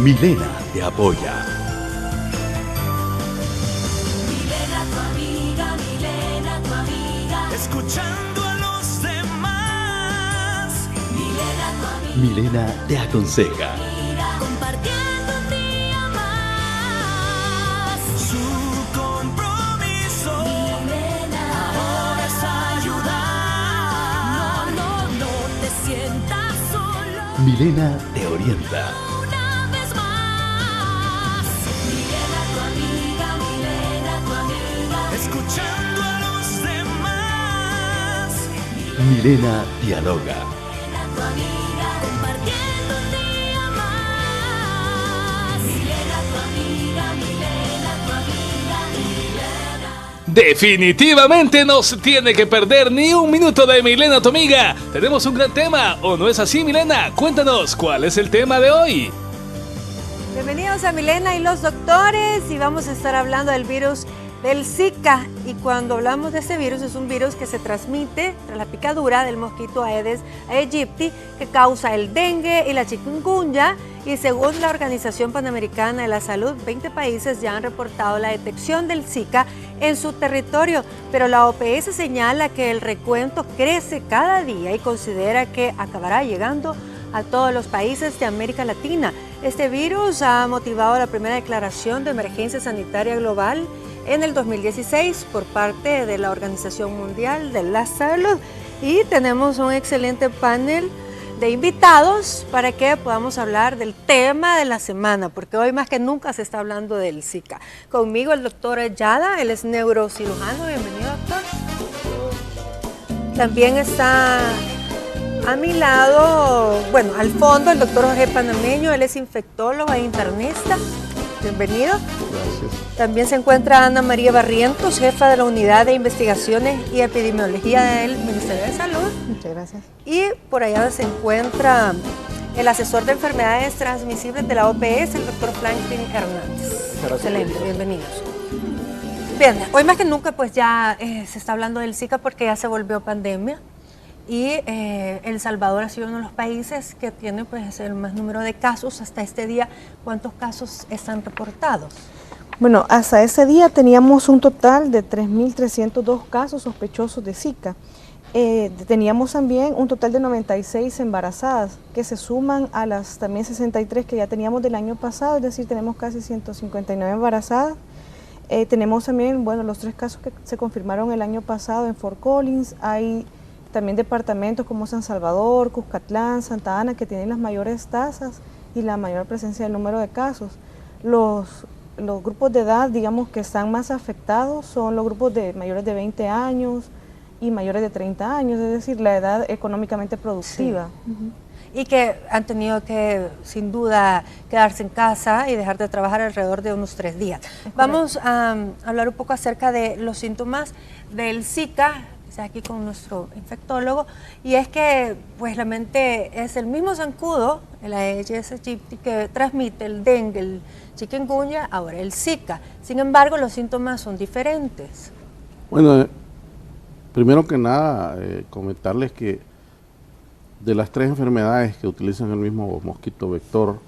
Milena te apoya. Milena tu amiga, Milena tu amiga. Escuchando a los demás. Milena tu amiga. Milena te aconseja. Compartiendo un día más. Su compromiso. Milena ahora es ayudar. No te sientas solo. Milena te orienta. Una vez más. Milena tu amiga, Milena tu amiga. Escuchando a los demás. Milena dialoga. Milena tu amiga. Compartiendo un día más. Milena tu amiga, Milena tu amiga, Milena. Definitivamente no se tiene que perder ni un minuto de Milena tu amiga. Tenemos un gran tema, ¿o no es así, Milena? Cuéntanos, ¿cuál es el tema de hoy? Bienvenidos a Milena y los doctores, y vamos a estar hablando del virus del Zika. Y cuando hablamos de este virus, es un virus que se transmite tras la picadura del mosquito Aedes aegypti, que causa el dengue y la chikungunya. Y según la Organización Panamericana de la Salud, 20 países ya han reportado la detección del Zika en su territorio, pero la OPS señala que el recuento crece cada día y considera que acabará llegando a todos los países de América Latina. Este virus ha motivado la primera declaración de emergencia sanitaria global en el 2016 por parte de la Organización Mundial de la Salud, y tenemos un excelente panel de invitados para que podamos hablar del tema de la semana, porque hoy más que nunca se está hablando del Zika. Conmigo el doctor Yada, él es neurocirujano. Bienvenido, doctor. También está a mi lado, bueno, al fondo, el doctor Jorge Panameño, él es infectólogo e internista. Bienvenido. Gracias. También se encuentra Ana María Barrientos, jefa de la Unidad de Investigaciones y Epidemiología del Ministerio de Salud. Muchas gracias. Y por allá se encuentra el asesor de enfermedades transmisibles de la OPS, el doctor Franklin Hernández. Excelente, bienvenidos. Bien, hoy más que nunca pues ya se está hablando del Zika porque ya se volvió pandemia, y El Salvador ha sido uno de los países que tiene pues el más número de casos hasta este día. ¿Cuántos casos están reportados? Bueno, hasta ese día teníamos un total de 3.302 casos sospechosos de Zika. Teníamos también un total de 96 embarazadas, que se suman a las también 63 que ya teníamos del año pasado, es decir, tenemos casi 159 embarazadas. Tenemos también, bueno, los 3 casos que se confirmaron el año pasado en Fort Collins. Hay también departamentos como San Salvador, Cuscatlán, Santa Ana, que tienen las mayores tasas y la mayor presencia del número de casos. Los grupos de edad, digamos, que están más afectados son los grupos de mayores de 20 años y mayores de 30 años, es decir, la edad económicamente productiva. Sí. Y que han tenido que, sin duda, quedarse en casa y dejar de trabajar alrededor de unos 3 días. Vamos a hablar un poco acerca de los síntomas del Zika, aquí con nuestro infectólogo, y es que pues la mente es el mismo zancudo, el Aedes aegypti, que transmite el dengue, el chikungunya, ahora el Zika. Sin embargo, los síntomas son diferentes. Bueno, primero que nada, comentarles que de las 3 enfermedades que utilizan el mismo mosquito vector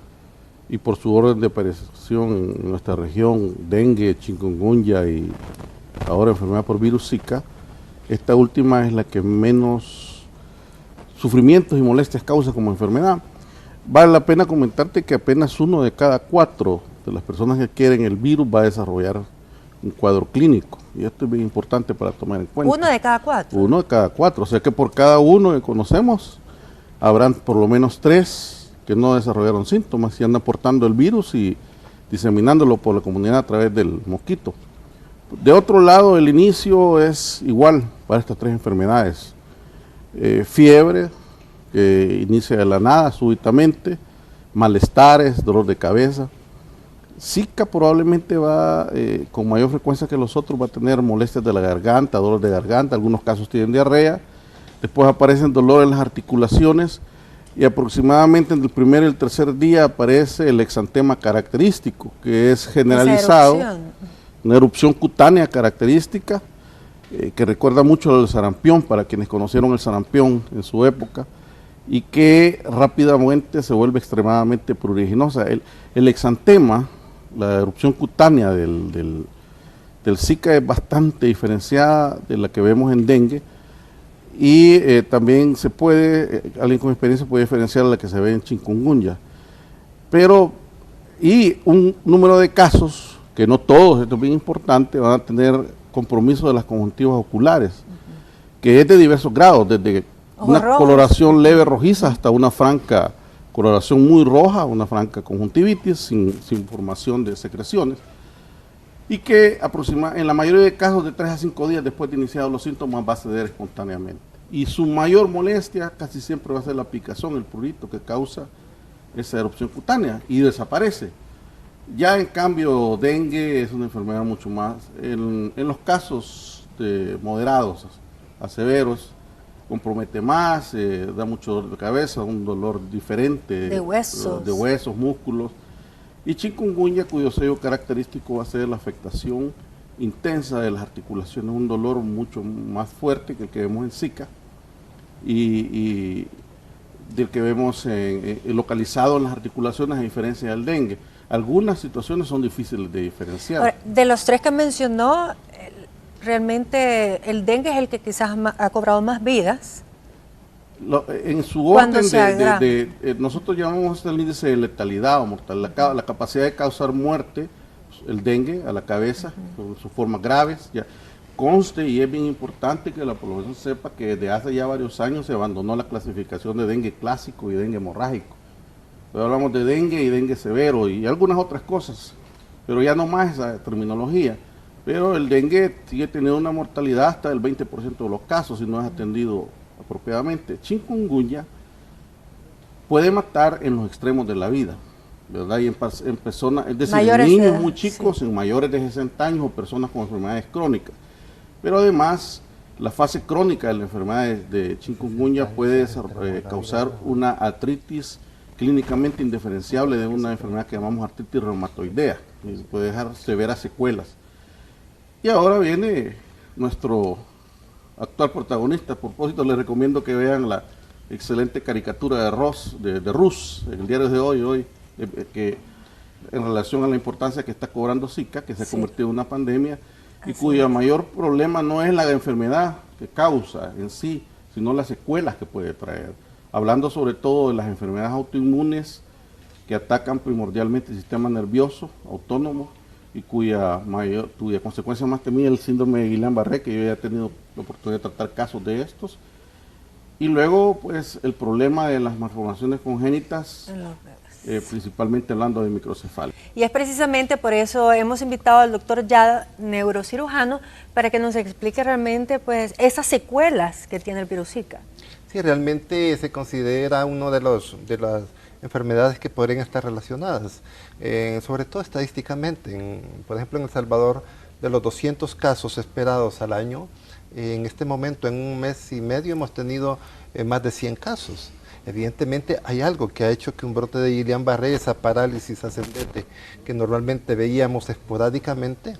y por su orden de aparición en nuestra región, dengue, chikungunya y ahora enfermedad por virus Zika, esta última es la que menos sufrimientos y molestias causa como enfermedad. Vale la pena comentarte que apenas 1 de cada 4 de las personas que adquieren el virus va a desarrollar un cuadro clínico. Y esto es bien importante para tomar en cuenta. 1 de cada 4. 1 de cada 4. O sea que por cada uno que conocemos, habrán por lo menos 3 que no desarrollaron síntomas y andan portando el virus y diseminándolo por la comunidad a través del mosquito. De otro lado, el inicio es igual para estas 3 enfermedades. Fiebre, que inicia de la nada, súbitamente, malestares, dolor de cabeza. Zika probablemente va con mayor frecuencia que los otros, va a tener molestias de la garganta, dolor de garganta, algunos casos tienen diarrea, después aparecen dolor en las articulaciones y aproximadamente en el primer y el tercer día aparece el exantema característico, que es generalizado. Una erupción cutánea característica que recuerda mucho al sarampión, para quienes conocieron el sarampión en su época, y que rápidamente se vuelve extremadamente pruriginosa. El exantema, la erupción cutánea del Zika es bastante diferenciada de la que vemos en dengue, y también se puede, alguien con experiencia puede diferenciar la que se ve en chikungunya. Pero, y un número de casos, que no todos, esto es bien importante, van a tener compromiso de las conjuntivas oculares, que es de diversos grados, desde una coloración leve rojiza hasta una franca coloración muy roja, una franca conjuntivitis sin formación de secreciones, y que en la mayoría de casos de 3 a 5 días después de iniciados los síntomas va a ceder espontáneamente. Y su mayor molestia casi siempre va a ser la picazón, el prurito que causa esa erupción cutánea, y desaparece. Ya en cambio dengue es una enfermedad mucho más, en los casos moderados a severos, compromete más, da mucho dolor de cabeza, un dolor diferente de huesos, músculos. Y chikungunya, cuyo sello característico va a ser la afectación intensa de las articulaciones, un dolor mucho más fuerte que el que vemos en Zika y del que vemos localizado en las articulaciones, a diferencia del dengue. Algunas situaciones son difíciles de diferenciar. Ahora, de los 3 que mencionó, realmente el dengue es el que quizás ha cobrado más vidas. En su orden nosotros llamamos el índice de letalidad o mortalidad, la capacidad de causar muerte, el dengue a la cabeza, sus formas graves. Ya conste, y es bien importante que la población sepa que desde hace ya varios años se abandonó la clasificación de dengue clásico y dengue hemorrágico. Pero hablamos de dengue y dengue severo y algunas otras cosas, pero ya no más esa terminología. Pero el dengue sigue teniendo una mortalidad hasta del 20% de los casos si no es atendido apropiadamente. Chikungunya puede matar en los extremos de la vida, ¿verdad? Y en personas, es decir, en niños muy chicos, en mayores de 60 años o personas con enfermedades crónicas. Pero además, la fase crónica de la enfermedad de chikungunya puede causar una artritis clínicamente indiferenciable de una enfermedad que llamamos artritis reumatoidea, y puede dejar severas secuelas. Y ahora viene nuestro actual protagonista. A propósito, les recomiendo que vean la excelente caricatura de Rus, en el diario de hoy, que en relación a la importancia que está cobrando Zika, que se ha convertido en una pandemia, y cuyo mayor problema no es la enfermedad que causa en sí, sino las secuelas que puede traer. Hablando sobre todo de las enfermedades autoinmunes que atacan primordialmente el sistema nervioso autónomo, y cuya consecuencia más temida es el síndrome de Guillain-Barré, que yo ya he tenido la oportunidad de tratar casos de estos. Y luego, pues, el problema de las malformaciones congénitas, principalmente hablando de microcefalia. Y es precisamente por eso hemos invitado al doctor Yada, neurocirujano, para que nos explique realmente, pues, esas secuelas que tiene el virus Zika. Sí, realmente se considera uno de las enfermedades que podrían estar relacionadas, sobre todo estadísticamente. Por ejemplo, en El Salvador, de los 200 casos esperados al año, en este momento, en un mes y medio, hemos tenido más de 100 casos. Evidentemente hay algo que ha hecho que un brote de Guillain-Barré, esa parálisis ascendente que normalmente veíamos esporádicamente,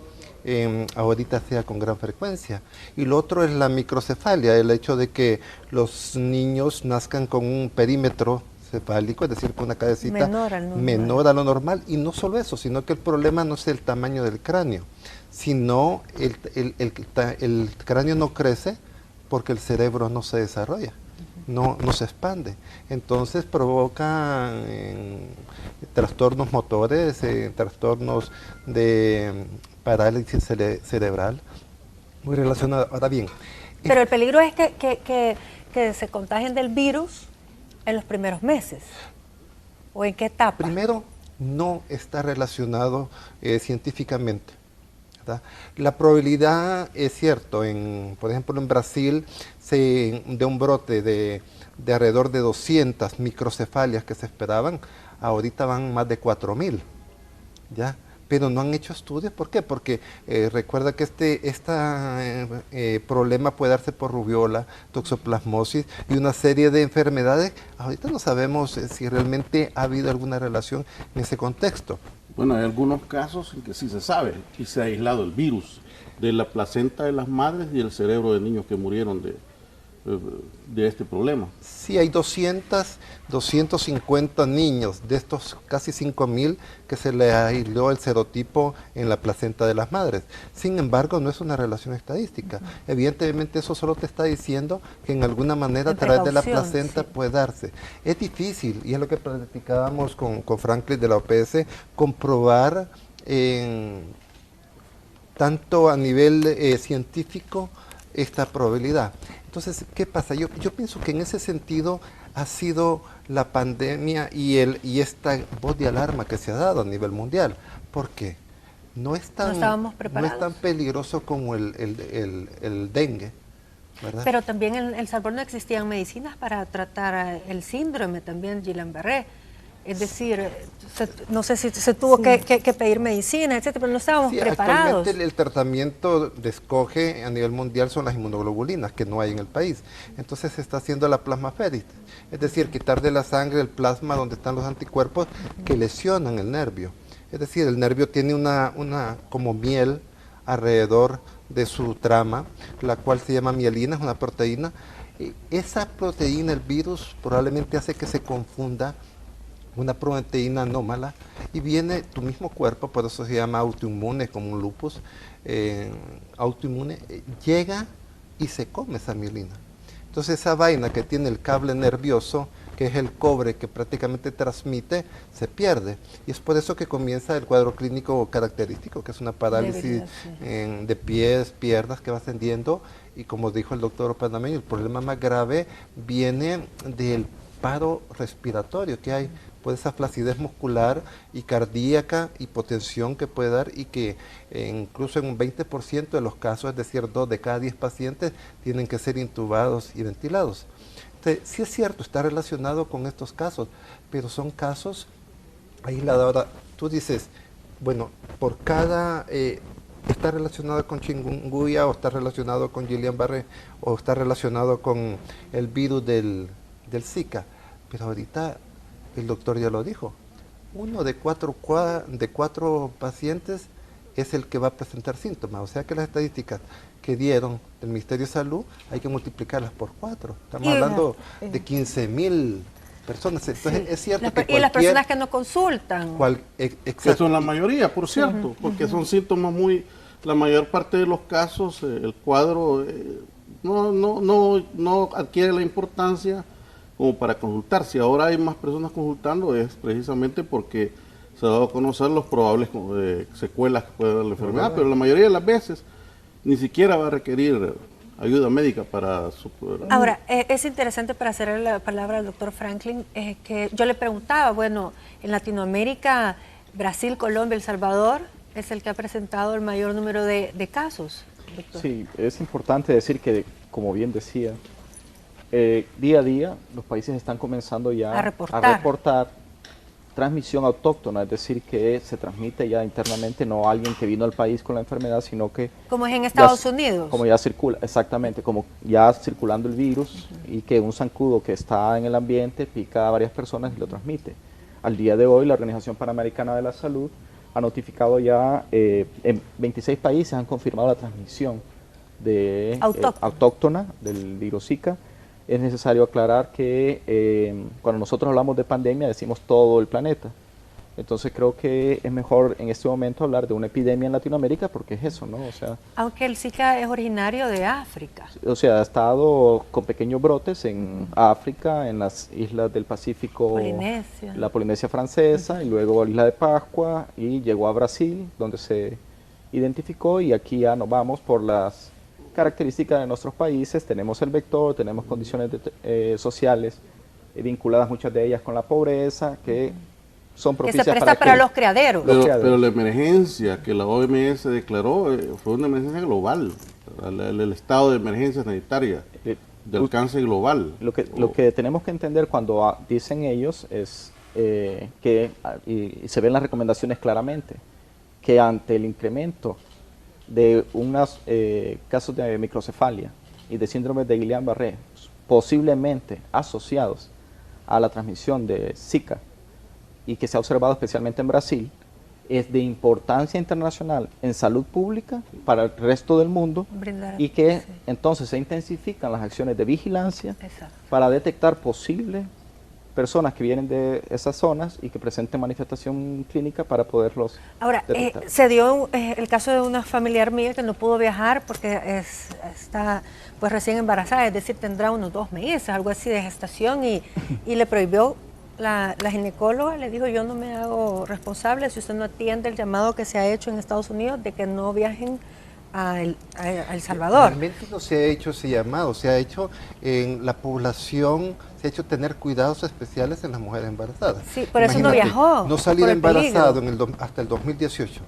ahorita sea con gran frecuencia. Y lo otro es la microcefalia, el hecho de que los niños nazcan con un perímetro cefálico, es decir, con una cabecita menor a lo normal, y no solo eso, sino que el problema no es el tamaño del cráneo, sino el cráneo no crece porque el cerebro no se desarrolla, no se expande. Entonces provoca trastornos motores, trastornos de parálisis cerebral, muy relacionado. Ahora bien. Pero el peligro es que se contagien del virus en los primeros meses, ¿o en qué etapa? Primero, no está relacionado científicamente, ¿verdad? La probabilidad es cierto, por ejemplo en Brasil, de un brote de alrededor de 200 microcefalias que se esperaban, ahorita van más de 4.000, ¿ya? Pero no han hecho estudios. ¿Por qué? Porque recuerda que este problema puede darse por rubiola, toxoplasmosis y una serie de enfermedades. Ahorita no sabemos si realmente ha habido alguna relación en ese contexto. Bueno, hay algunos casos en que sí se sabe y se ha aislado el virus de la placenta de las madres y el cerebro de niños que murieron de de este problema. Sí, hay 250 niños de estos casi 5.000 que se le aisló el serotipo en la placenta de las madres. Sin embargo, no es una relación estadística. Evidentemente eso solo te está diciendo que en alguna manera a través de la placenta puede darse. Es difícil, y es lo que platicábamos con Franklin de la OPS, comprobar tanto a nivel científico esta probabilidad. Entonces, ¿qué pasa? Yo pienso que en ese sentido ha sido la pandemia y esta voz de alarma que se ha dado a nivel mundial. ¿Por qué? No estábamos preparados. No es tan peligroso como el dengue, ¿verdad? Pero también en El Salvador no existían medicinas para tratar el síndrome, también Guillain-Barré. Es decir, no sé si se tuvo que pedir medicina, etcétera, pero no estábamos preparados. Actualmente el tratamiento de escoge a nivel mundial son las inmunoglobulinas, que no hay en el país. Entonces se está haciendo la plasmaféresis, es decir, quitar de la sangre el plasma donde están los anticuerpos que lesionan el nervio. Es decir, el nervio tiene una como miel alrededor de su trama, la cual se llama mielina, es una proteína. Esa proteína, el virus, probablemente hace que se confunda una proteína anómala y viene tu mismo cuerpo, por eso se llama autoinmune, como un lupus, autoinmune, llega y se come esa mielina. Entonces esa vaina que tiene el cable nervioso, que es el cobre que prácticamente transmite, se pierde. Y es por eso que comienza el cuadro clínico característico, que es una parálisis de pies, piernas que va ascendiendo, y como dijo el doctor panameño, el problema más grave viene del paro respiratorio que hay, por esa flacidez muscular y cardíaca, hipotensión que puede dar, y que incluso en un 20% de los casos, es decir, 2 de cada 10 pacientes, tienen que ser intubados y ventilados. Entonces, sí es cierto, está relacionado con estos casos, pero son casos aislados. Ahora, tú dices, bueno, por cada... está relacionado con chikungunya, o está relacionado con Guillain-Barré, o está relacionado con el virus del Zika, pero ahorita el doctor ya lo dijo, 1 de 4 pacientes es el que va a presentar síntomas, o sea que las estadísticas que dieron el Ministerio de Salud hay que multiplicarlas por 4, estamos hablando de 15.000 personas, entonces es cierto que y las personas que no consultan. Que son la mayoría, por cierto, porque son síntomas la mayor parte de los casos, el cuadro no adquiere la importancia como para consultar. Si ahora hay más personas consultando es precisamente porque se ha dado a conocer los probables secuelas que puede dar la enfermedad, pero la mayoría de las veces ni siquiera va a requerir ayuda médica para su... Ahora, es interesante, para hacer la palabra al doctor Franklin, que yo le preguntaba, bueno, en Latinoamérica, Brasil, Colombia, El Salvador, es el que ha presentado el mayor número de casos, doctor. Sí, es importante decir que, como bien decía, día a día los países están comenzando ya a reportar transmisión autóctona, es decir, que se transmite ya internamente, no alguien que vino al país con la enfermedad, sino que... Como es en Estados Unidos. Como ya circula, exactamente, como ya circulando el virus y que un zancudo que está en el ambiente pica a varias personas y lo transmite. Al día de hoy, la Organización Panamericana de la Salud ha notificado ya, en 26 países han confirmado la transmisión autóctona del virus Zika. Es necesario aclarar que cuando nosotros hablamos de pandemia decimos todo el planeta. Entonces creo que es mejor en este momento hablar de una epidemia en Latinoamérica porque es eso, ¿no? O sea, aunque el Zika es originario de África. O sea, ha estado con pequeños brotes en África, en las islas del Pacífico, Polinesia. La Polinesia francesa, y luego la isla de Pascua, y llegó a Brasil, donde se identificó, y aquí ya nos vamos por las características de nuestros países. Tenemos el vector, tenemos condiciones sociales vinculadas, muchas de ellas con la pobreza, que son propicias que se presta para los criaderos. Pero la emergencia que la OMS declaró fue una emergencia global, el estado de emergencia sanitaria de alcance global. Lo que tenemos que entender cuando dicen ellos es que, y se ven las recomendaciones claramente, que ante el incremento de unos casos de microcefalia y de síndrome de Guillain-Barré, posiblemente asociados a la transmisión de Zika, y que se ha observado especialmente en Brasil, es de importancia internacional en salud pública para el resto del mundo Brindar, y que sí. entonces se intensifican las acciones de vigilancia Exacto. para detectar posibles personas que vienen de esas zonas y que presenten manifestación clínica para poderlos Ahora, detectar. se dio el caso de una familiar mía que no pudo viajar porque está pues recién embarazada, es decir, tendrá unos 2 meses, algo así de gestación, y le prohibió la ginecóloga, le dijo: yo no me hago responsable si usted no atiende el llamado que se ha hecho en Estados Unidos de que no viajen a El Salvador. Realmente no se ha hecho ese llamado, se ha hecho en la población, se ha hecho tener cuidados especiales en las mujeres embarazadas. Sí, por eso no Imagínate, viajó, no salir por el embarazado peligro. hasta el 2018.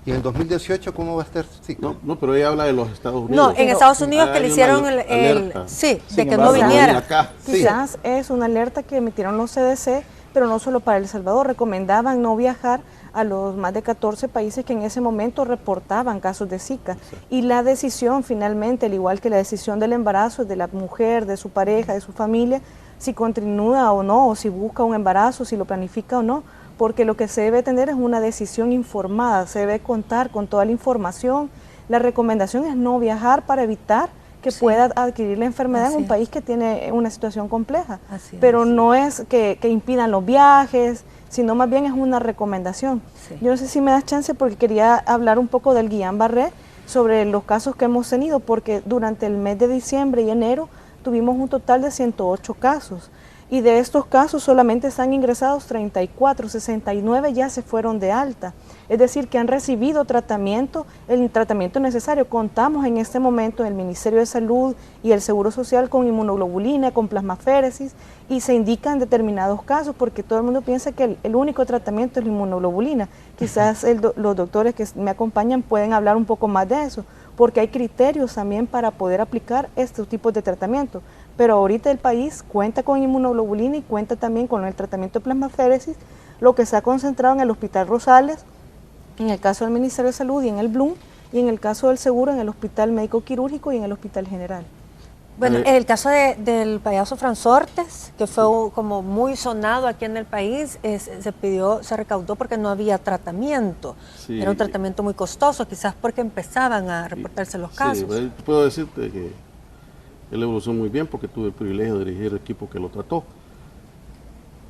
Y en el 2018, ¿cómo va a estar su ciclo? No, pero ella habla de los Estados Unidos. No, en Estados Unidos que Hay le una hicieron alerta. sí, Sin de que no embargo, viniera. Acá. Quizás es una alerta que emitieron los CDC, pero no solo para El Salvador. Recomendaban no viajar a los más de 14 países que en ese momento reportaban casos de Zika. Y la decisión finalmente, al igual que la decisión del embarazo de la mujer, de su pareja, de su familia, si continúa o no, o si busca un embarazo, si lo planifica o no, porque lo que se debe tener es una decisión informada, se debe contar con toda la información. La recomendación es no viajar para evitar que pueda adquirir la enfermedad Así en un es. país que tiene una situación compleja. Así Pero es. no es que impidan los viajes, sino más bien es una recomendación. Sí. Yo no sé si me das chance porque quería hablar un poco del Guillain-Barré sobre los casos que hemos tenido, porque durante el mes de diciembre y enero tuvimos un total de 108 casos. Y de estos casos solamente están ingresados 34, 69 ya se fueron de alta. Es decir, que han recibido tratamiento, el tratamiento necesario. Contamos en este momento en el Ministerio de Salud y el Seguro Social con inmunoglobulina, con plasmaféresis, y se indican determinados casos porque todo el mundo piensa que el único tratamiento es la inmunoglobulina. Quizás los doctores que me acompañan pueden hablar un poco más de eso, porque hay criterios también para poder aplicar estos tipos de tratamiento. Pero ahorita el país cuenta con inmunoglobulina y cuenta también con el tratamiento de plasmaféresis, lo que se ha concentrado en el Hospital Rosales, en el caso del Ministerio de Salud y en el Blum, y en el caso del Seguro en el Hospital Médico Quirúrgico y en el Hospital General. Bueno, en el caso del payaso Fransortes, que fue como muy sonado aquí en el país, se recaudó porque no había tratamiento. Sí. Era un tratamiento muy costoso, quizás porque empezaban a reportarse los casos. Sí, pues, puedo decirte que él evolucionó muy bien porque tuve el privilegio de dirigir el equipo que lo trató.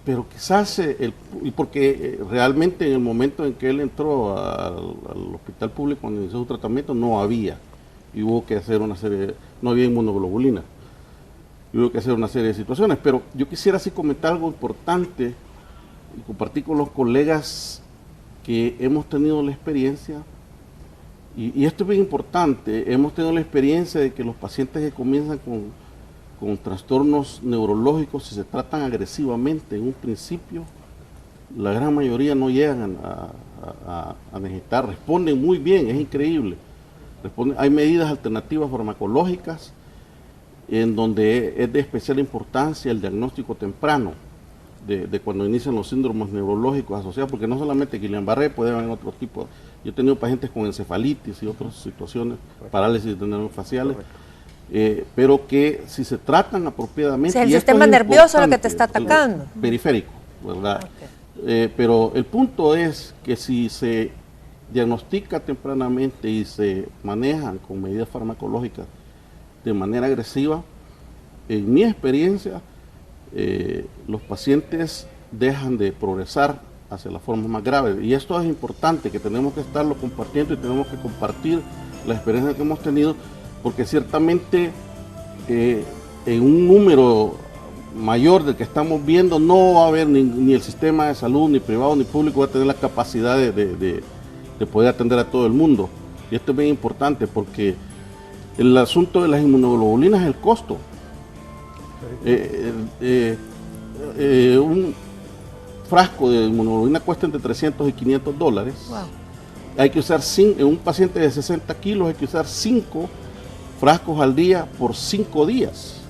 Pero quizás, y porque realmente en el momento en que él entró al hospital público cuando inició su tratamiento no había, y hubo que hacer una serie, no había inmunoglobulina, y hubo que hacer una serie de situaciones. Pero yo quisiera sí comentar algo importante y compartir con los colegas que hemos tenido la experiencia, y esto es bien importante, hemos tenido la experiencia de que los pacientes que comienzan con trastornos neurológicos, si se tratan agresivamente en un principio, la gran mayoría no llegan a necesitar, responden muy bien, es increíble. Hay medidas alternativas farmacológicas en donde es de especial importancia el diagnóstico temprano de cuando inician los síndromes neurológicos asociados, porque no solamente Guillain-Barré, puede haber otro tipo. Yo he tenido pacientes con encefalitis y otras situaciones, parálisis de nervios faciales, pero que si se tratan apropiadamente... O sea, el y esto sistema es nervioso lo que te importante, está atacando. Periférico, ¿verdad? Pero el punto es que si se diagnostica tempranamente y se manejan con medidas farmacológicas de manera agresiva, en mi experiencia, los pacientes dejan de progresar hacia las formas más graves. Y esto es importante, que tenemos que estarlo compartiendo y tenemos que compartir la experiencia que hemos tenido, porque ciertamente en un número mayor del que estamos viendo no va a haber ni el sistema de salud, ni privado ni público, va a tener la capacidad de poder atender a todo el mundo. Y esto es bien importante porque el asunto de las inmunoglobulinas es el costo. Un frasco de inmunoglobulina cuesta entre $300 y $500. Wow. Hay que usar, en un paciente de 60 kilos hay que usar 5 frascos al día por 5 días.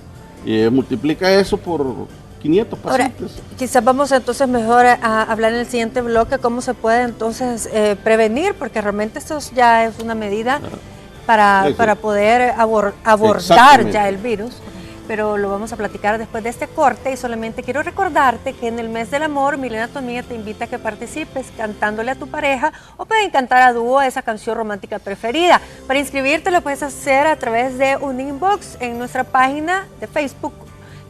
Multiplica eso por 500 pacientes. Ahora, quizás vamos entonces mejor a hablar en el siguiente bloque cómo se puede entonces prevenir, porque realmente esto ya es una medida para poder abordar ya el virus. pero lo vamos a platicar después de este corte. Y solamente quiero recordarte que en el mes del amor, Milena, tu amiga, te invita a que participes cantándole a tu pareja o pueden cantar a dúo esa canción romántica preferida. Para inscribirte lo puedes hacer a través de un inbox en nuestra página de Facebook.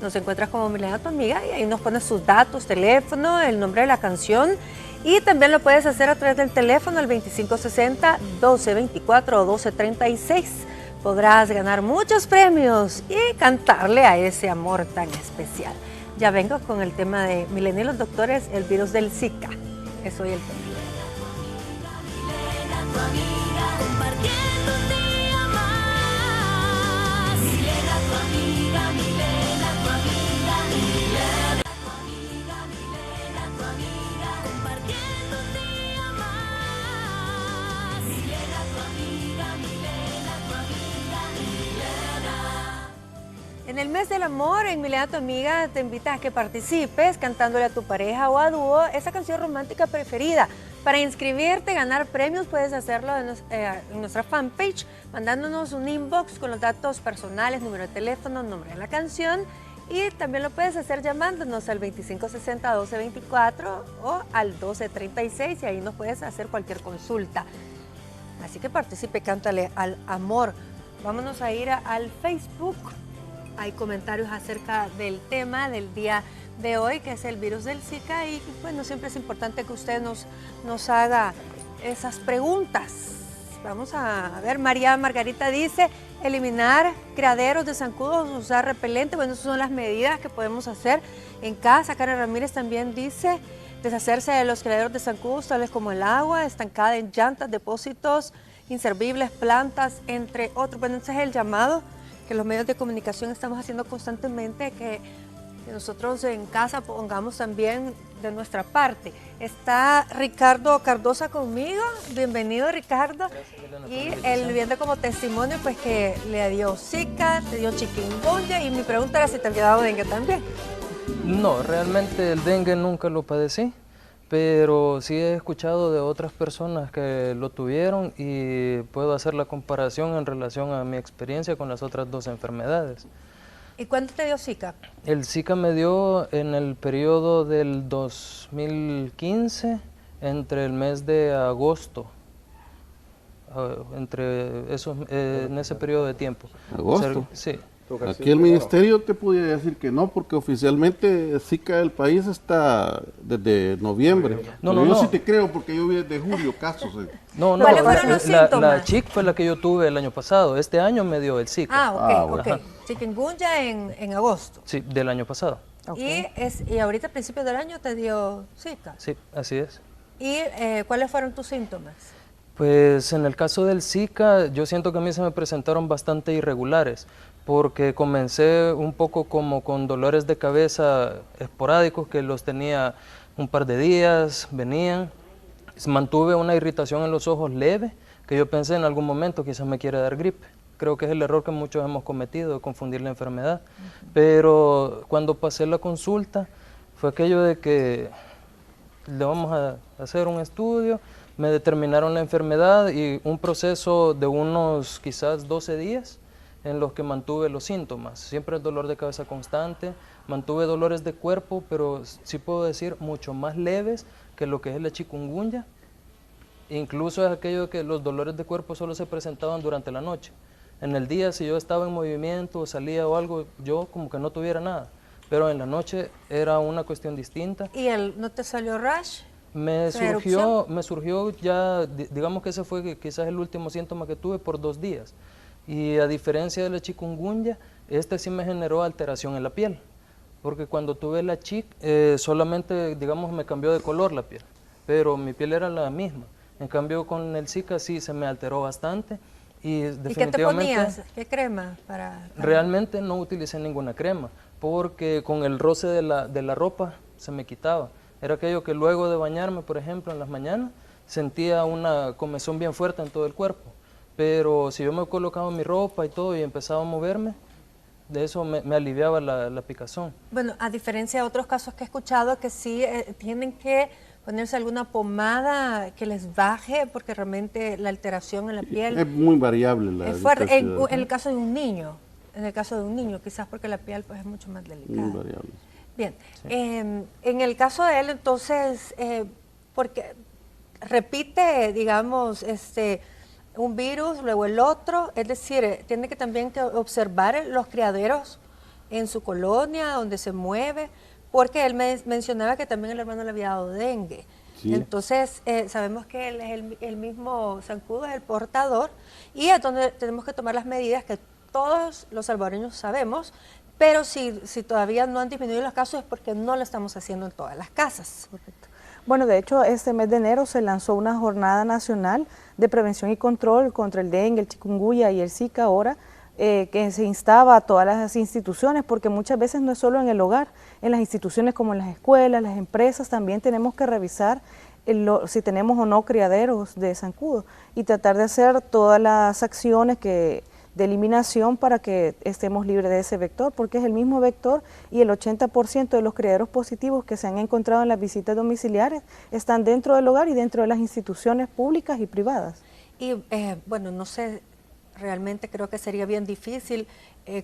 Nos encuentras como Milena, tu amiga, y ahí nos pones sus datos, teléfono, el nombre de la canción. Y también lo puedes hacer a través del teléfono al 2560-1224 o 1236. Podrás ganar muchos premios y cantarle a ese amor tan especial. Ya vengo con el tema de Milena y los doctores, el virus del Zika. Eso y el tema. Milena, tu amiga, compartiendo un día más. Milena, tu amiga, Milena, tu amiga, Milena, tu amiga, Milena, tu amiga, compartiendo un día más. Milena, tu amiga, Milena, tu amiga, Milena. En el mes del amor, en Milena, tu amiga, te invita a que participes cantándole a tu pareja o a dúo esa canción romántica preferida. Para inscribirte, ganar premios, puedes hacerlo en nuestra fanpage, mandándonos un inbox con los datos personales, número de teléfono, nombre de la canción. Y también lo puedes hacer llamándonos al 2560-1224 o al 1236 y ahí nos puedes hacer cualquier consulta. Así que participe, cántale al amor. Vámonos a ir al Facebook. Hay comentarios acerca del tema del día de hoy, que es el virus del Zika, y bueno, siempre es importante que usted nos haga esas preguntas. Vamos a ver, María Margarita dice, eliminar criaderos de zancudos, usar repelente. Bueno, esas son las medidas que podemos hacer en casa. Karen Ramírez también dice, deshacerse de los criaderos de zancudos, tales como el agua estancada en llantas, depósitos inservibles, plantas, entre otros. Bueno, ese es el llamado que los medios de comunicación estamos haciendo constantemente, que nosotros en casa pongamos también de nuestra parte. Está Ricardo Cardosa conmigo. Bienvenido, Ricardo. Y él viene como testimonio pues que le dio Zika, te dio chikungunya, y mi pregunta era si te había dado dengue también. No, realmente el dengue nunca lo padecí, pero sí he escuchado de otras personas que lo tuvieron y puedo hacer la comparación en relación a mi experiencia con las otras dos enfermedades. ¿Y cuándo te dio Zika? El Zika me dio en el periodo del 2015, entre el mes de agosto, en ese periodo de tiempo. ¿Agosto? Sí. Aquí el ministerio te podría decir que no, porque oficialmente Zika del país está desde noviembre. Yo sí te creo, porque yo vi desde julio casos. ¿Cuáles fueron los síntomas? La chick fue la que yo tuve el año pasado. Este año me dio el Zika. Ok. Chikungunya en agosto. Sí, del año pasado. Okay. Y ahorita a principios del año te dio Zika. Sí, así es. ¿Y cuáles fueron tus síntomas? Pues en el caso del Zika, yo siento que a mí se me presentaron bastante irregulares, porque comencé un poco como con dolores de cabeza esporádicos que los tenía un par de días, venían. Mantuve una irritación en los ojos leve, que yo pensé en algún momento quizás me quiera dar gripe. Creo que es el error que muchos hemos cometido, de confundir la enfermedad. Pero cuando pasé la consulta, fue aquello de que le vamos a hacer un estudio, me determinaron la enfermedad y un proceso de unos quizás 12 días en los que mantuve los síntomas. Siempre el dolor de cabeza constante, mantuve dolores de cuerpo, pero sí puedo decir mucho más leves que lo que es la chikungunya. Incluso es aquello de que los dolores de cuerpo solo se presentaban durante la noche. En el día, si yo estaba en movimiento, salía o algo, yo como que no tuviera nada. Pero en la noche era una cuestión distinta. ¿Y no te salió rash? Me surgió ya, digamos que ese fue quizás el último síntoma que tuve por 2 días. Y a diferencia de la chikungunya, sí me generó alteración en la piel. Porque cuando tuve la chick, solamente, digamos, me cambió de color la piel. Pero mi piel era la misma. En cambio, con el Zika sí se me alteró bastante. Y definitivamente, ¿y qué te ponías? ¿Qué crema? Realmente no utilicé ninguna crema, porque con el roce de la ropa se me quitaba. Era aquello que luego de bañarme, por ejemplo, en las mañanas, sentía una comezón bien fuerte en todo el cuerpo. Pero si yo me colocaba mi ropa y todo y empezaba a moverme, de eso me aliviaba la picazón. Bueno, a diferencia de otros casos que he escuchado, que sí tienen que ponerse alguna pomada que les baje, porque realmente la alteración en la piel es muy variable. Es fuerte. En el caso de un niño, en el caso de un niño, quizás porque la piel pues, es mucho más delicada. Muy variable. Bien, en el caso de él, entonces, porque repite, digamos, un virus, luego el otro, es decir, tiene que también que observar los criaderos en su colonia, donde se mueve, porque él mencionaba que también el hermano le había dado dengue. Sí. Entonces, sabemos que él es el mismo zancudo, es el portador, y es donde tenemos que tomar las medidas que todos los salvadoreños sabemos, pero si todavía no han disminuido los casos es porque no lo estamos haciendo en todas las casas. Correcto. Bueno, de hecho, este mes de enero se lanzó una jornada nacional de prevención y control contra el dengue, el chikungunya y el Zika ahora, que se instaba a todas las instituciones, porque muchas veces no es solo en el hogar, en las instituciones como en las escuelas, las empresas, también tenemos que revisar si tenemos o no criaderos de zancudo y tratar de hacer todas las acciones de eliminación para que estemos libres de ese vector, porque es el mismo vector y el 80% de los criaderos positivos que se han encontrado en las visitas domiciliares están dentro del hogar y dentro de las instituciones públicas y privadas. Y bueno, no sé, realmente creo que sería bien difícil,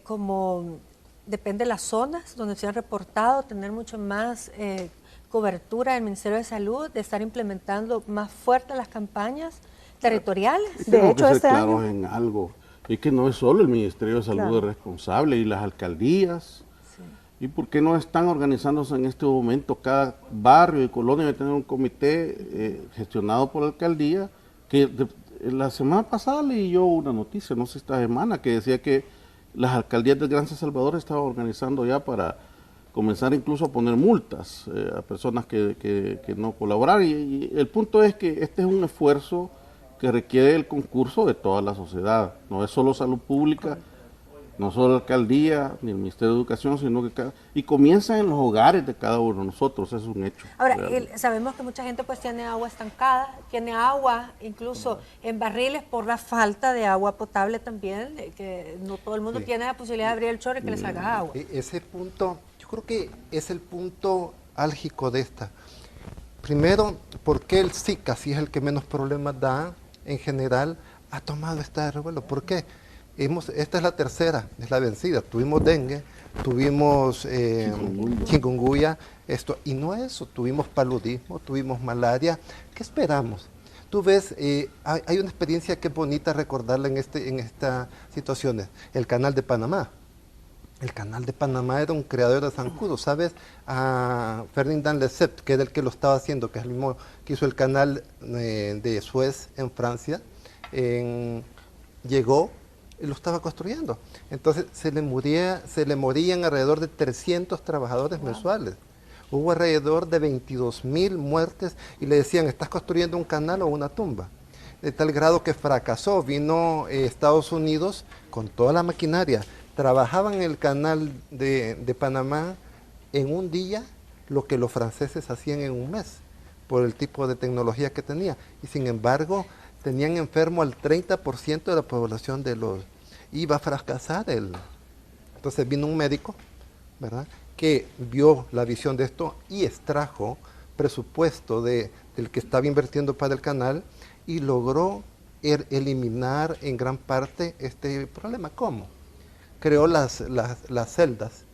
como depende de las zonas donde se han reportado, tener mucho más cobertura del Ministerio de Salud, de estar implementando más fuerte las campañas territoriales. De hecho, este año en algo. Es que no es solo el Ministerio de Salud Claro. el responsable y las alcaldías. Sí. ¿Y por qué no están organizándose en este momento? Cada barrio y colonia debe tener un comité gestionado por la alcaldía. La semana pasada leí yo una noticia, no sé esta semana, que decía que las alcaldías del Gran San Salvador estaban organizando ya para comenzar incluso a poner multas a personas que no colaboraron. Y el punto es que este es un esfuerzo que requiere el concurso de toda la sociedad. No es solo salud pública, no solo la alcaldía, ni el Ministerio de Educación, sino que y comienza en los hogares de cada uno de nosotros, eso es un hecho. Ahora, sabemos que mucha gente pues tiene agua estancada, tiene agua incluso en barriles por la falta de agua potable también, que no todo el mundo tiene la posibilidad de abrir el chorro y que le salga agua. Ese punto, yo creo que es el punto álgico de esta. Primero, ¿por qué el Zika, si es el que menos problemas da en general, ha tomado este revuelo? ¿Por qué? Esta es la tercera, es la vencida. Tuvimos dengue, tuvimos chikungunya, y no eso, tuvimos paludismo, tuvimos malaria. ¿Qué esperamos? Tú ves, hay una experiencia que es bonita recordarla en estas situaciones. El canal de Panamá. El canal de Panamá era un creador de zancudos, ¿sabes? A Ferdinand Lesseps, que era el que lo estaba haciendo, que es el mismo que hizo el canal de Suez en Francia, llegó y lo estaba construyendo. Entonces se le morían alrededor de 300 trabajadores mensuales. Hubo alrededor de 22.000 muertes y le decían, ¿estás construyendo un canal o una tumba? De tal grado que fracasó. Vino Estados Unidos con toda la maquinaria. Trabajaban en el canal de Panamá en un día lo que los franceses hacían en un mes, por el tipo de tecnología que tenía. Y sin embargo, tenían enfermo al 30% de la población iba a fracasar Entonces vino un médico, ¿verdad?, que vio la visión de esto y extrajo presupuesto del que estaba invirtiendo para el canal y logró eliminar en gran parte este problema. ¿Cómo? Creó las celdas,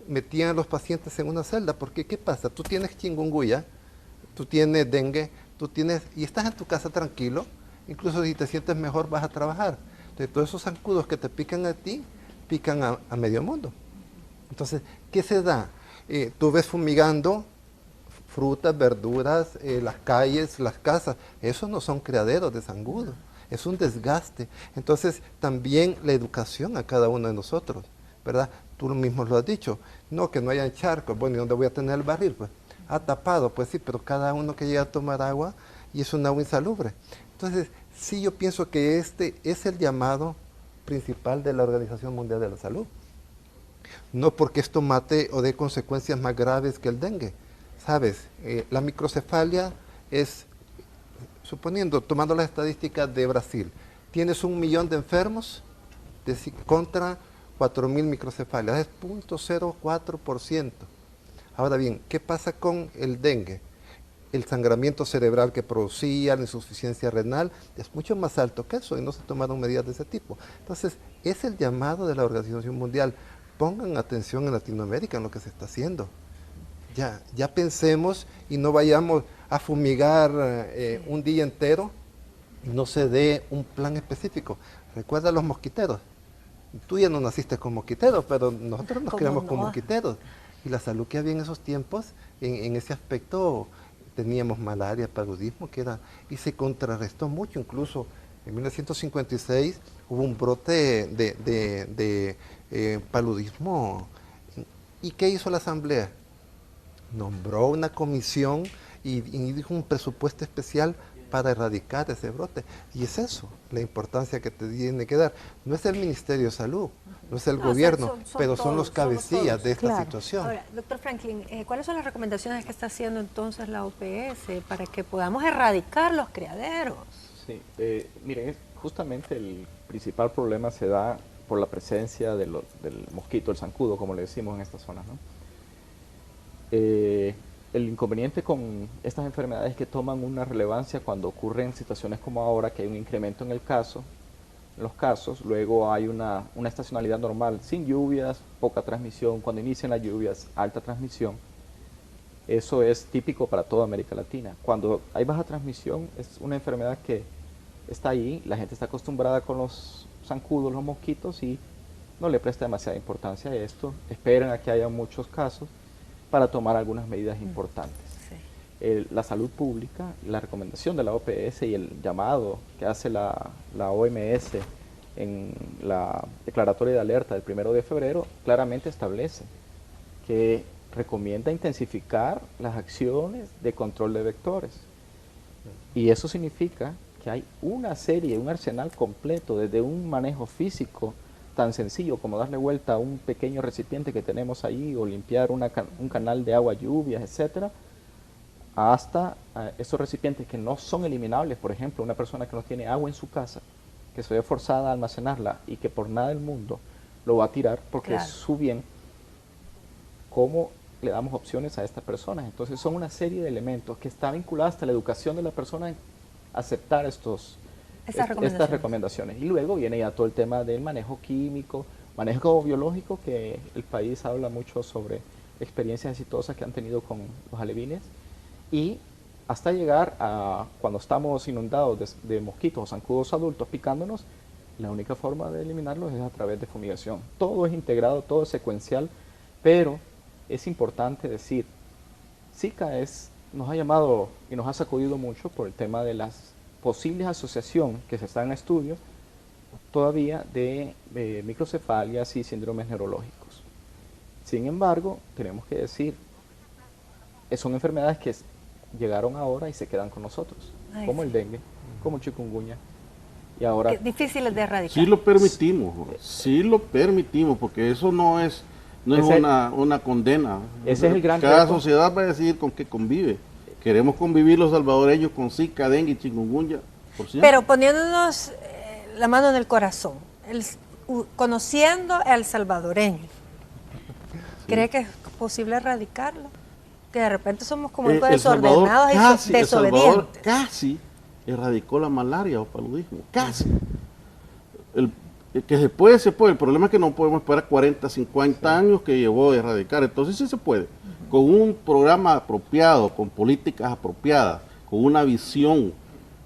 metían a los pacientes en una celda, porque ¿qué pasa? Tú tienes chikungunya, tú tienes dengue, y estás en tu casa tranquilo, incluso si te sientes mejor vas a trabajar. Entonces todos esos zancudos que te pican a ti, pican a medio mundo. Entonces, ¿qué se da? Tú ves fumigando frutas, verduras, las calles, las casas, esos no son criaderos de zancudos. Es un desgaste. Entonces, también la educación a cada uno de nosotros, ¿verdad? Tú mismo lo has dicho. No, que no hayan charcos. Bueno, ¿y dónde voy a tener el barril? Pues, tapado, pues sí, pero cada uno que llega a tomar agua y es un agua insalubre. Entonces, sí, yo pienso que este es el llamado principal de la Organización Mundial de la Salud. No porque esto mate o dé consecuencias más graves que el dengue. ¿Sabes? La microcefalia es... Suponiendo, tomando las estadísticas de Brasil, tienes 1 millón de enfermos contra 4.000 microcefalias, es 0.04%. Ahora bien, ¿qué pasa con el dengue? el sangramiento cerebral que producía, la insuficiencia renal, es mucho más alto que eso y no se tomaron medidas de ese tipo. Entonces, es el llamado de la Organización Mundial. Pongan atención en Latinoamérica en lo que se está haciendo. Ya pensemos y no vayamos a fumigar un día entero y no se dé un plan específico. Recuerda a los mosquiteros. Tú ya no naciste con mosquiteros, pero nosotros nos criamos con mosquiteros. Y la salud que había en esos tiempos, en ese aspecto, teníamos malaria, paludismo, y se contrarrestó mucho. Incluso en 1956 hubo un brote de paludismo. ¿Y qué hizo la Asamblea? Nombró una comisión y dijo un presupuesto especial para erradicar ese brote. Y es eso, la importancia que te tiene que dar. No es el Ministerio de Salud, no es el gobierno, pero son los cabecillas de esta situación. Ahora, doctor Franklin, ¿cuáles son las recomendaciones que está haciendo entonces la OPS para que podamos erradicar los criaderos? Sí, miren, justamente el principal problema se da por la presencia del mosquito, el zancudo, como le decimos en esta zona, ¿no? El inconveniente con estas enfermedades es que toman una relevancia cuando ocurren situaciones como ahora, que hay un incremento en los casos, luego hay una estacionalidad normal, sin lluvias, poca transmisión, cuando inician las lluvias, alta transmisión. Eso es típico para toda América Latina. Cuando hay baja transmisión, es una enfermedad que está ahí, la gente está acostumbrada con los zancudos, los mosquitos, y no le presta demasiada importancia a esto, esperan a que haya muchos casos para tomar algunas medidas importantes. Sí. La salud pública, la recomendación de la OPS y el llamado que hace la OMS en la declaratoria de alerta del 1 de febrero, claramente establece que recomienda intensificar las acciones de control de vectores. Y eso significa que hay una serie, un arsenal completo, desde un manejo físico tan sencillo como darle vuelta a un pequeño recipiente que tenemos ahí o limpiar un canal de agua, lluvias, etcétera, hasta esos recipientes que no son eliminables. Por ejemplo, una persona que no tiene agua en su casa, que se ve forzada a almacenarla y que por nada del mundo lo va a tirar porque es su bien, ¿cómo le damos opciones a estas personas? Entonces son una serie de elementos que está vinculada hasta la educación de la persona en aceptar estas recomendaciones. Y luego viene ya todo el tema del manejo químico, manejo biológico, que el país habla mucho sobre experiencias exitosas que han tenido con los alevines, y hasta llegar a cuando estamos inundados de mosquitos o zancudos adultos picándonos, la única forma de eliminarlos es a través de fumigación. Todo es integrado, todo es secuencial, pero es importante decir, Zika nos ha llamado y nos ha sacudido mucho por el tema de las posibles asociación que se está en estudio todavía de microcefalias y síndromes neurológicos. Sin embargo, tenemos que decir, son enfermedades que llegaron ahora y se quedan con nosotros, como el dengue, como el chikungunya. Y ahora, difíciles de erradicar. Sí lo permitimos, porque eso no es una condena. Ese es el gran Cada reto. sociedad va a decidir con qué convive. Queremos convivir los salvadoreños con Zika, dengue y chikungunya por siempre. Pero poniéndonos la mano en el corazón, conociendo al salvadoreño, ¿cree que es posible erradicarlo? Que de repente somos como algo desordenados y desobedientes. El Salvador casi erradicó la malaria o paludismo, casi. Que se puede. El problema es que no podemos esperar 40, 50 años que llevó a erradicar. Entonces sí se puede. Con un programa apropiado, con políticas apropiadas, con una visión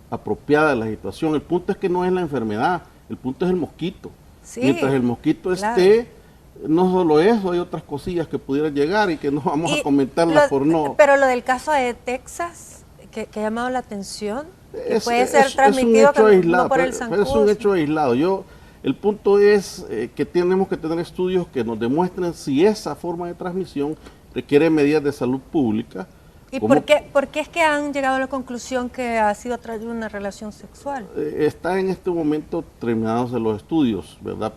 apropiada de la situación. El punto es que no es la enfermedad, el punto es el mosquito. Sí, mientras el mosquito esté, no solo eso, hay otras cosillas que pudieran llegar y que no vamos a comentarlas por no... Pero lo del caso de Texas, que ha llamado la atención, que puede ser transmitido no por el zancudo. Es un hecho aislado. El punto es que tenemos que tener estudios que nos demuestren si esa forma de transmisión requiere medidas de salud pública. ¿Y por qué es que han llegado a la conclusión que ha sido a través de una relación sexual? Está en este momento terminados los estudios, ¿verdad?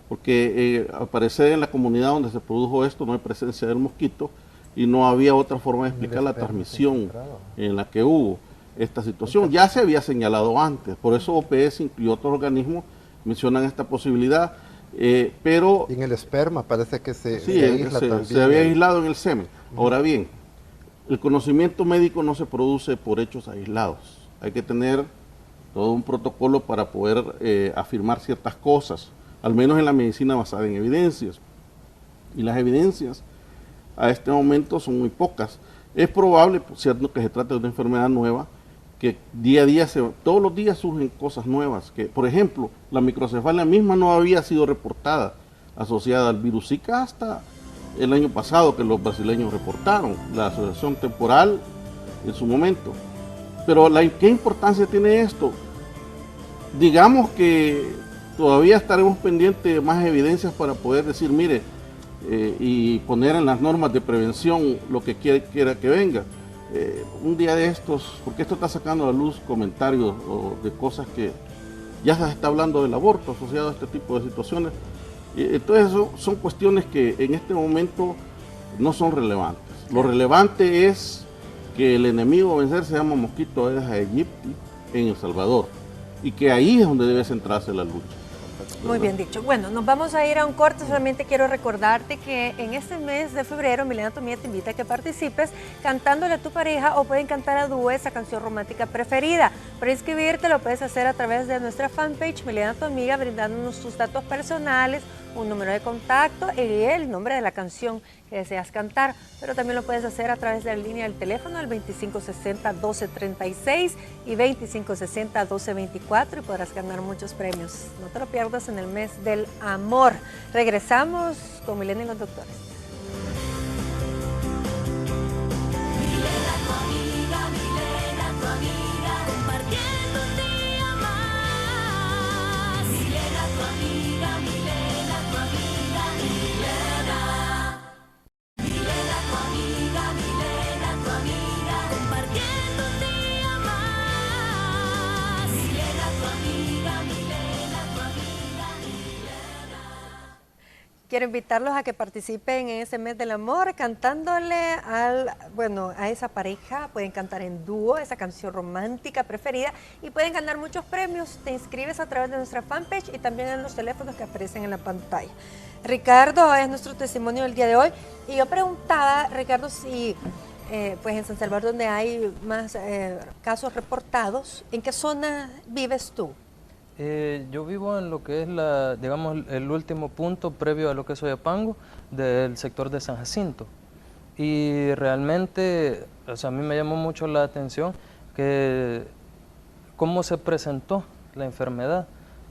Porque al parecer en la comunidad donde se produjo esto no hay presencia del mosquito y no había otra forma de explicar la transmisión en la que hubo esta situación. Ya se había señalado antes, por eso OPS y otros organismos mencionan esta posibilidad. Pero y en el esperma parece que se había aislado en el semen. Ahora bien, El conocimiento médico no se produce por hechos aislados. Hay que tener todo un protocolo para poder afirmar ciertas cosas, al menos en la medicina basada en evidencias. Y las evidencias a este momento son muy pocas. Es probable, por cierto, que se trate de una enfermedad nueva, que día a día, todos los días surgen cosas nuevas. Que, por ejemplo, la microcefalia misma no había sido reportada asociada al virus Zika hasta el año pasado, que los brasileños reportaron, la asociación temporal en su momento. Pero ¿qué importancia tiene esto? Digamos que todavía estaremos pendientes de más evidencias para poder decir, mire, y poner en las normas de prevención lo que quiera que venga. Un día de estos, porque esto está sacando a la luz comentarios de cosas que ya se está hablando del aborto asociado a este tipo de situaciones. Entonces son cuestiones que en este momento no son relevantes. Lo relevante es que el enemigo a vencer se llama mosquito Aedes aegypti en El Salvador, y que ahí es donde debe centrarse la lucha. Muy bien dicho. Bueno, nos vamos a ir a un corte. Solamente quiero recordarte que en este mes de febrero Milena Tomía te invita a que participes cantándole a tu pareja, o pueden cantar a dúo esa canción romántica preferida. Para inscribirte lo puedes hacer a través de nuestra fanpage Milena Tu Amiga, brindándonos tus datos personales, un número de contacto y el nombre de la canción que deseas cantar. Pero también lo puedes hacer a través de la línea del teléfono al 2560-1236 y 2560-1224, y podrás ganar muchos premios. No te lo pierdas en el mes del amor. Regresamos con Milena y los doctores. Milena tu amiga, compartiendo un día más. Milena tu amiga, Milena tu amiga, Milena. Milena tu amiga, compartiendo un día más. Milena tu amiga, Milena tu amiga, Milena. Quiero invitarlos a que participen en ese mes del amor cantándole a esa pareja. Pueden cantar en dúo esa canción romántica preferida y pueden ganar muchos premios. Te inscribes a través de nuestra fanpage y también en los teléfonos que aparecen en la pantalla. Ricardo es nuestro testimonio del día de hoy, y yo preguntaba, Ricardo, si pues en San Salvador, donde hay más casos reportados, ¿en qué zona vives tú? Yo vivo en lo que es digamos, el último punto previo a lo que es Soyapango, del sector de San Jacinto. Y realmente, o sea, a mí me llamó mucho la atención que cómo se presentó la enfermedad,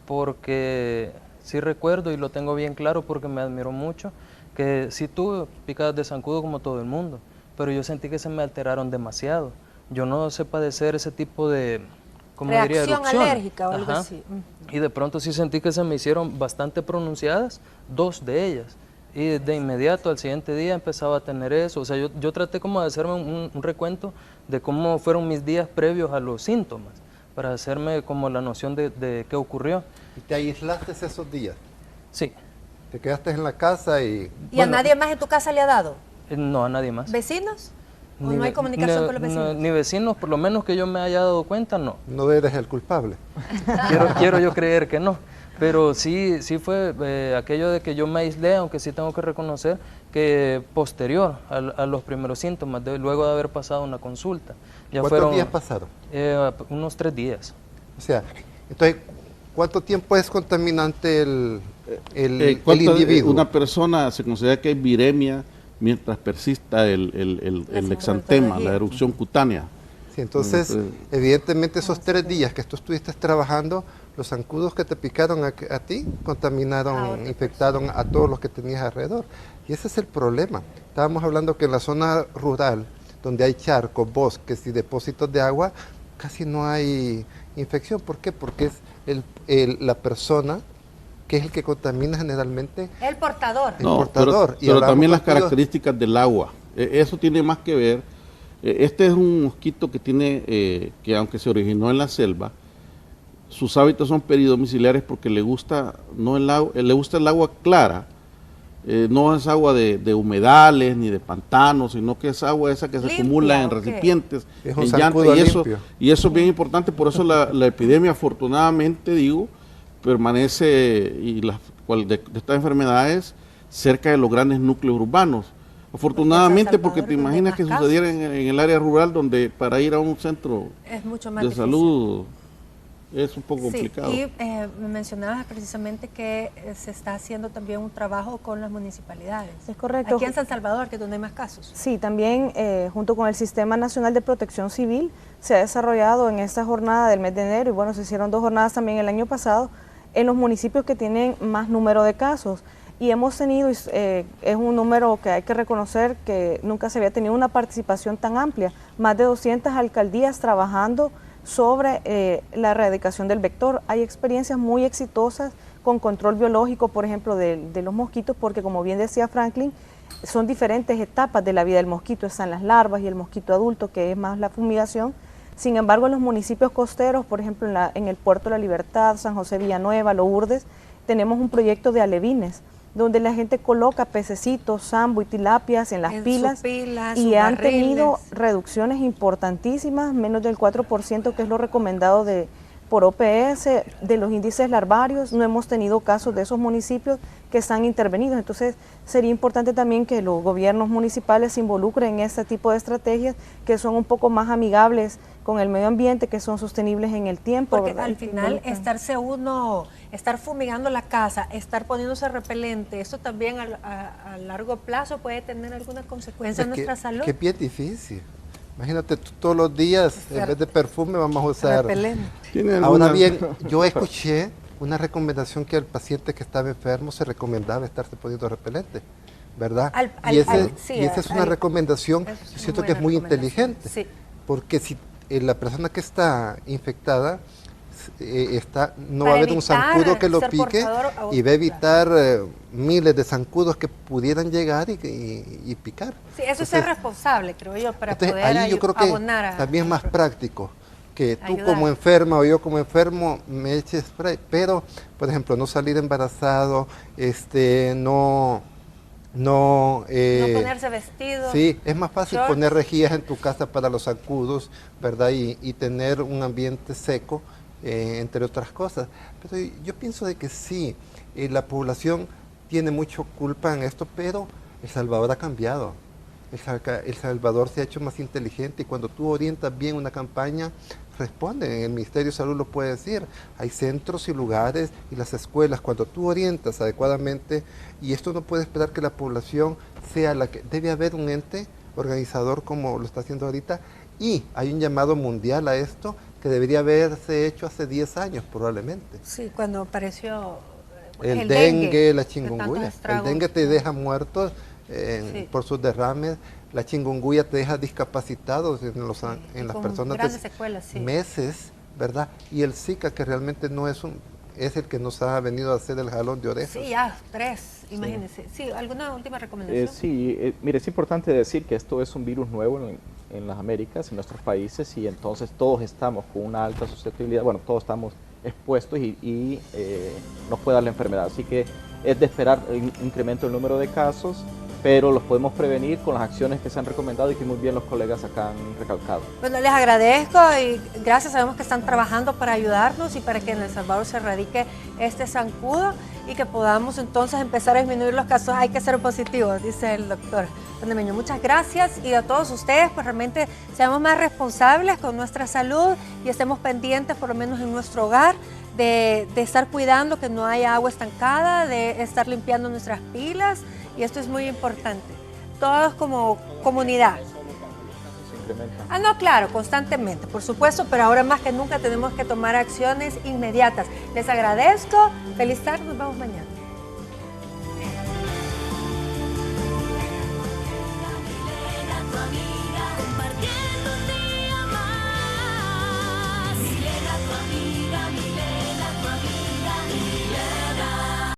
porque sí recuerdo y lo tengo bien claro porque me admiró mucho, que sí tuve picadas de zancudo como todo el mundo, pero yo sentí que se me alteraron demasiado. Yo no sé padecer ese tipo de, como diría, Reacción alérgica o algo así. Y de pronto sí sentí que se me hicieron bastante pronunciadas, 2 de ellas. Y de inmediato, al siguiente día, empezaba a tener eso. O sea, yo traté como de hacerme un recuento de cómo fueron mis días previos a los síntomas, para hacerme como la noción de qué ocurrió. ¿Y te aislaste esos días? Sí. ¿Te quedaste en la casa y...? ¿Y a nadie más en tu casa le ha dado? No, a nadie más. ¿Vecinos? ¿O no hay comunicación con los vecinos? Ni vecinos, por lo menos que yo me haya dado cuenta, no. No eres el culpable. Quiero yo creer que no. Pero sí fue aquello de que yo me aislé, aunque sí tengo que reconocer que posterior a los primeros síntomas, luego de haber pasado una consulta. ¿Cuántos días pasaron? Unos 3 días. O sea, entonces, ¿cuánto tiempo es contaminante el individuo? Una persona se considera que hay viremia mientras persista el exantema, la erupción cutánea. Sí, entonces, evidentemente esos 3 días que tú estuviste trabajando, los zancudos que te picaron a ti contaminaron, infectaron a todos los que tenías alrededor. Y ese es el problema. Estábamos hablando que en la zona rural, donde hay charcos, bosques y depósitos de agua, casi no hay infección. ¿Por qué? Porque es la persona que es el que contamina generalmente. El portador. Pero también las características del agua. Eso tiene más que ver. Este es un mosquito que tiene, que aunque se originó en la selva, sus hábitos son peridomiciliares porque le gusta le gusta el agua clara. No es agua de humedales ni de pantanos, sino que es agua esa que se acumula en recipientes, en llantas, y eso es bien importante. Por eso la epidemia, afortunadamente, permanece, de estas enfermedades, cerca de los grandes núcleos urbanos. Afortunadamente, porque te Salvador es donde imaginas hay que más casos. sucediera en el área rural, donde para ir a un centro Es mucho más de difícil. salud es un poco Sí, complicado. y me mencionabas precisamente que se está haciendo también un trabajo con las municipalidades. Es correcto. Aquí en San Salvador, que es donde hay más casos. Sí, también junto con el Sistema Nacional de Protección Civil se ha desarrollado en esta jornada del mes de enero, y bueno, se hicieron 2 jornadas también el año pasado, en los municipios que tienen más número de casos. Y hemos tenido, es un número que hay que reconocer que nunca se había tenido una participación tan amplia, más de 200 alcaldías trabajando sobre la erradicación del vector. Hay experiencias muy exitosas con control biológico, por ejemplo, de los mosquitos, porque como bien decía Franklin, son diferentes etapas de la vida del mosquito. Están las larvas y el mosquito adulto, que es más la fumigación. Sin embargo, en los municipios costeros, por ejemplo, en el Puerto de la Libertad, San José Villanueva, Lourdes, tenemos un proyecto de alevines, donde la gente coloca pececitos, sambo y tilapias en las En sus pilas, pilas, y sus han tenido barriles. reducciones importantísimas, menos del 4%, que es lo recomendado por OPS, de los índices larvarios. No hemos tenido casos de esos municipios que están intervenidos. Entonces, sería importante también que los gobiernos municipales se involucren en este tipo de estrategias que son un poco más amigables con el medio ambiente, que son sostenibles en el tiempo. Porque ¿verdad? al Y que final involucran. estar fumigando la casa, estar poniéndose repelente, eso también a largo plazo puede tener alguna consecuencia en nuestra salud. Que es bien difícil. Imagínate, tú todos los días, en vez de perfume, vamos a usar... Repelente. ¿Tiene Ahora alguna- bien, yo escuché una recomendación que al paciente que estaba enfermo se recomendaba estarse poniendo repelente, ¿verdad? y esa es una recomendación, es yo una siento que es buena muy recomendación, inteligente, sí. porque si la persona que está infectada no Para va a haber un evitar zancudo que lo ser pique portador a y va a otro, evitar miles de zancudos que pudieran llegar y picar. Sí, eso es Entonces, ser responsable, creo yo, para entonces, poder ahí yo creo que abonar a... también es más práctico que tú ayudar. como enferma o yo como enfermo me eche spray, pero por ejemplo no salir embarazado, no no ponerse vestido. Sí, es más fácil shorts. poner rejillas en tu casa para los zancudos, ¿verdad? Y tener un ambiente seco, entre otras cosas. Pero yo pienso de que sí, la población tiene mucha culpa en esto, pero El Salvador ha cambiado. El Salvador se ha hecho más inteligente y cuando tú orientas bien una campaña, responden. El Ministerio de Salud lo puede decir. Hay centros y lugares y las escuelas. Cuando tú orientas adecuadamente, y esto no puede esperar que la población sea la que... Debe haber un ente organizador como lo está haciendo ahorita, y hay un llamado mundial a esto que debería haberse hecho hace 10 años probablemente. Sí, cuando apareció El dengue, la de chikungunya. tantos El estragos. dengue te deja muerto Sí. por sus derrames. La chikungunya te deja discapacitados en las con personas grandes secuelas, sí. meses, ¿verdad? Y el Zika, que realmente no es es el que nos ha venido a hacer el jalón de orejas. Sí, ya, 3, imagínense. Sí, ¿alguna última recomendación? Mire, es importante decir que esto es un virus nuevo en las Américas, en nuestros países, y entonces todos estamos con una alta susceptibilidad, bueno, todos estamos expuestos y nos puede dar la enfermedad. Así que es de esperar un incremento del número de casos, pero los podemos prevenir con las acciones que se han recomendado y que muy bien los colegas acá han recalcado. Bueno, les agradezco y gracias, sabemos que están trabajando para ayudarnos y para que en El Salvador se erradique este zancudo y que podamos entonces empezar a disminuir los casos. Hay que ser positivos, dice el doctor Pandemeño. Muchas gracias, y a todos ustedes, pues realmente seamos más responsables con nuestra salud y estemos pendientes, por lo menos en nuestro hogar, de estar cuidando que no haya agua estancada, de estar limpiando nuestras pilas, y esto es muy importante. Todos como comunidad. Ah, no, claro, constantemente, por supuesto, pero ahora más que nunca tenemos que tomar acciones inmediatas. Les agradezco, feliz tarde, nos vemos mañana. Tu amiga, compartiendo un día más. Milena, tu amiga, Milena.